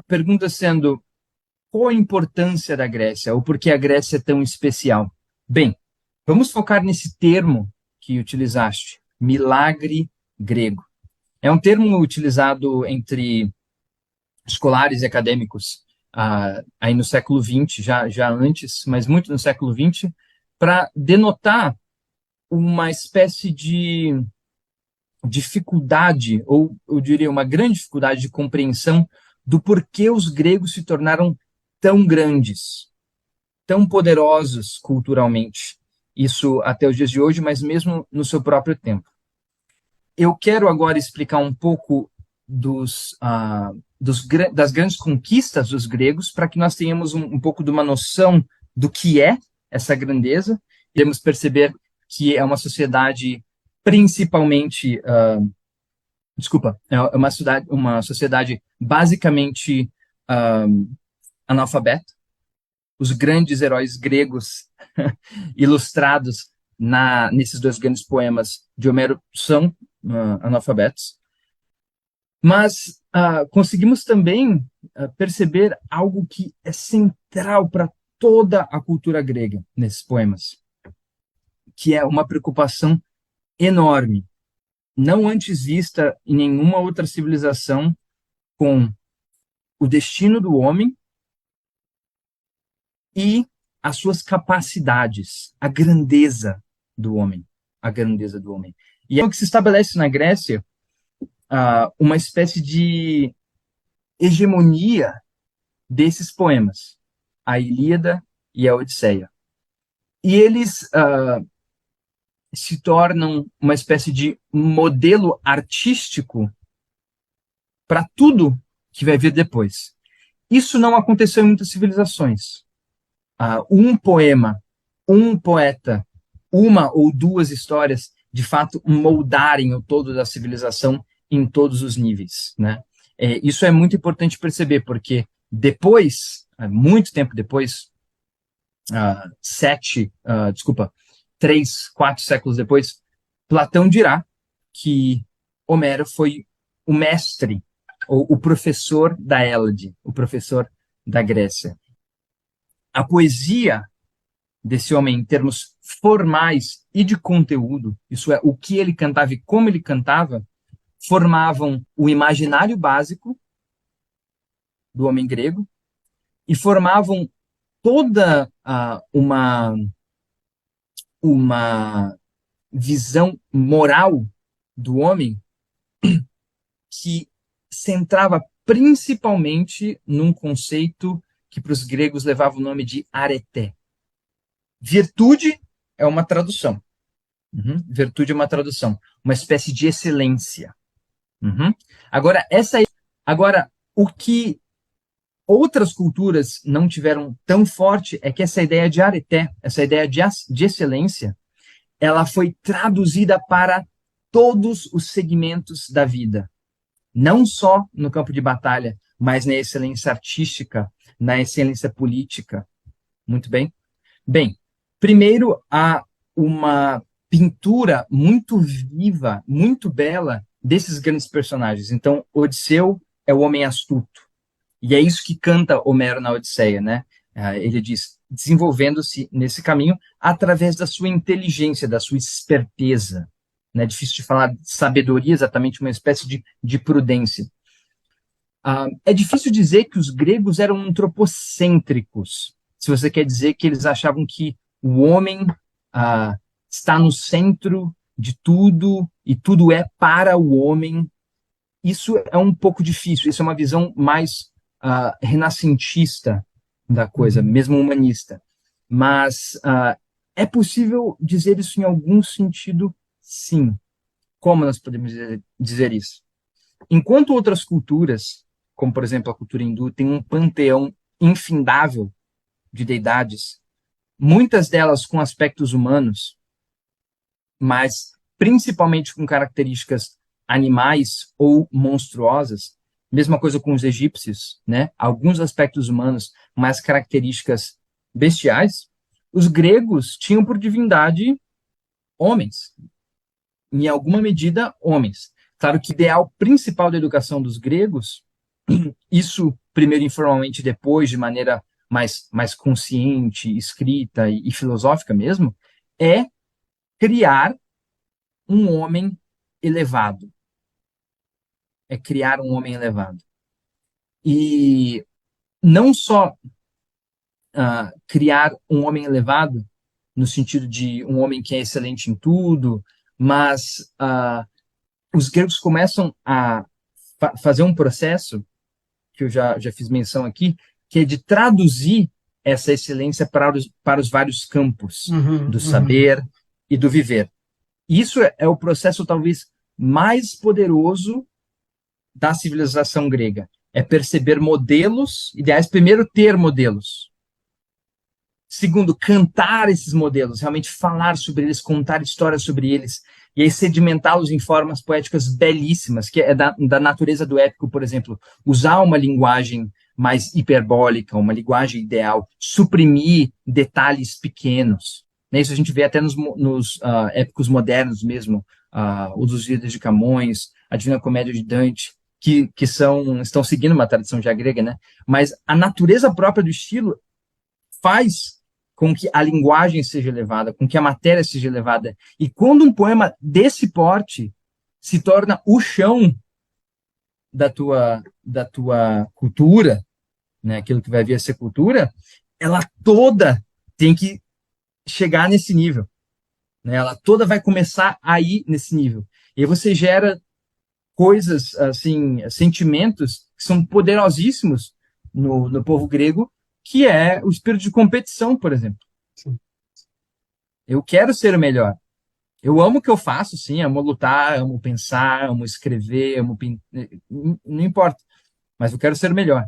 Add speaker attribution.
Speaker 1: pergunta sendo, qual a importância da Grécia, ou por que a Grécia é tão especial? Bem, vamos focar nesse termo que utilizaste, milagre grego. É um termo utilizado entre escolares e acadêmicos aí no século XX, já antes, mas muito no século XX, para denotar uma espécie de dificuldade, ou eu diria uma grande dificuldade de compreensão do porquê os gregos se tornaram tão grandes, tão poderosos culturalmente. Isso até os dias de hoje, mas mesmo no seu próprio tempo. Eu quero agora explicar um pouco das grandes conquistas dos gregos, para que nós tenhamos um pouco de uma noção do que é essa grandeza. Iremos perceber que é uma sociedade principalmente, desculpa, é uma sociedade basicamente analfabeta. Os grandes heróis gregos ilustrados nesses dois grandes poemas de Homero são analfabetos. Mas conseguimos também perceber algo que é central para toda a cultura grega nesses poemas, que é uma preocupação enorme, não antes vista em nenhuma outra civilização, com o destino do homem e as suas capacidades, a grandeza do homem, a grandeza do homem. E é o que se estabelece na Grécia, uma espécie de hegemonia desses poemas, a Ilíada e a Odisseia. E eles se tornam uma espécie de modelo artístico para tudo que vai vir depois. Isso não aconteceu em muitas civilizações. Um poema, um poeta, uma ou duas histórias, de fato, moldarem o todo da civilização em todos os níveis, né? Isso é muito importante perceber, porque depois, muito tempo depois, três, quatro séculos depois, Platão dirá que Homero foi o mestre, ou o professor da Hélade, o professor da Grécia. A poesia desse homem, em termos formais e de conteúdo, isso é, o que ele cantava e como ele cantava, formavam o imaginário básico do homem grego e formavam toda uma visão moral do homem que centrava principalmente num conceito que para os gregos levava o nome de areté. Virtude é uma tradução. Virtude é uma tradução. Uma espécie de excelência. Agora, o que outras culturas não tiveram tão forte é que essa ideia de areté, essa ideia de excelência, ela foi traduzida para todos os segmentos da vida. Não só no campo de batalha, mas na excelência artística, na excelência política. Muito bem? Bem, primeiro há uma pintura muito viva, muito bela desses grandes personagens. Então, Odisseu é o homem astuto. E é isso que canta Homero na Odisseia, né? Ele diz, desenvolvendo-se nesse caminho através da sua inteligência, da sua esperteza. Né? Difícil de falar de sabedoria, exatamente uma espécie de prudência. É difícil dizer que os gregos eram antropocêntricos, se você quer dizer que eles achavam que o homem está no centro de tudo e tudo é para o homem. Isso é um pouco difícil, isso é uma visão mais renascentista da coisa, mesmo humanista. Mas é possível dizer isso em algum sentido, sim. Como nós podemos dizer isso? Enquanto outras culturas, como por exemplo a cultura hindu, tem um panteão infindável de deidades, muitas delas com aspectos humanos, mas principalmente com características animais ou monstruosas. Mesma coisa com os egípcios, né? Alguns aspectos humanos, mas características bestiais. Os gregos tinham por divindade homens, em alguma medida, homens. Claro que o ideal principal da educação dos gregos isso primeiro informalmente, depois de maneira mais consciente, escrita e filosófica mesmo, é criar um homem elevado. É criar um homem elevado. E não só criar um homem elevado, no sentido de um homem que é excelente em tudo, mas os gregos começam a fazer um processo, que eu já fiz menção aqui, que é de traduzir essa excelência para os vários campos
Speaker 2: Uhum,
Speaker 1: do
Speaker 2: uhum.
Speaker 1: saber e do viver. Isso é o processo talvez mais poderoso da civilização grega. É perceber modelos ideais, primeiro ter modelos. Segundo, cantar esses modelos, realmente falar sobre eles, contar histórias sobre eles, e aí sedimentá-los em formas poéticas belíssimas, que é da natureza do épico, por exemplo, usar uma linguagem mais hiperbólica, uma linguagem ideal, suprimir detalhes pequenos. Né? Isso a gente vê até nos épicos modernos mesmo, o Lusíadas de Camões, a Divina Comédia de Dante, que estão seguindo uma tradição já grega, né? Mas a natureza própria do estilo faz com que a linguagem seja elevada, com que a matéria seja elevada. E quando um poema desse porte se torna o chão da tua cultura, né, aquilo que vai vir a ser cultura, ela toda tem que chegar nesse nível. Né? Ela toda vai começar a ir nesse nível. E aí você gera coisas, assim, sentimentos que são poderosíssimos no povo grego, que é o espírito de competição, por exemplo.
Speaker 2: Sim.
Speaker 1: Eu quero ser o melhor. Eu amo o que eu faço, sim, amo lutar, amo pensar, amo escrever, não importa, mas eu quero ser o melhor.